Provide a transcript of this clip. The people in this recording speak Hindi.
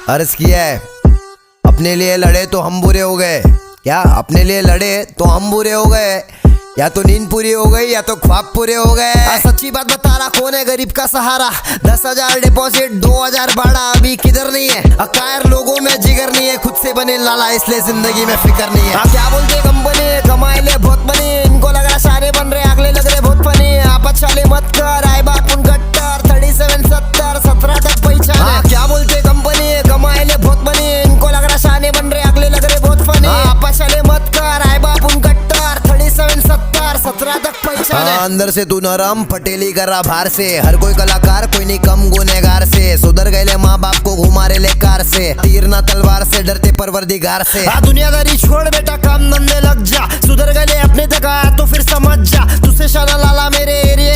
अर्ज किया है, अपने लिए लड़े तो हम बुरे हो गए। क्या अपने लिए लड़े तो हम बुरे हो गए? या तो नींद पूरी हो गई या तो ख्वाब पूरे हो गए। सच्ची बात बता रहा, कौन है गरीब का सहारा? 10,000 डिपॉजिट 2,000 भाड़ा, अभी किधर नहीं है। अकायर लोगों में जिगर नहीं है, खुद से बने लाला इसलिए जिंदगी में फिक्र नहीं है। क्या बोलते कंपनी कमाए ले बहुत बनी, इनको लग रहा सारे बन रहे, अगले लग रहे बहुत फनी। आप अच्छाले मत कर, आए बाप उन गट्टर 37 70 17 तक पहचान। क्या बोलते कंपनी कमाए ले बहुत बनी, इनको लग रहा शाने बन रहे, अगले लग रहे बहुत फनी। आप अच्छाले मत कर, आए बाप उन गट्टर 37 70 17 तक पहचान। अंदर से तू नरम पटेली कर रहा बाहर से, हर कोई कलाकार कोई नहीं कम गुनेगार से। सुधर गए माँ बाप को घुमा रहे ले कार से, तीर ना तलवार से डरते परवरदिगार से। दुनियादारी छोड़ बेटा काम धंधे लग जा, सुधर गए अपने तक आया तो फिर समझ जा। तुझसे शाना लाला मेरे एरिया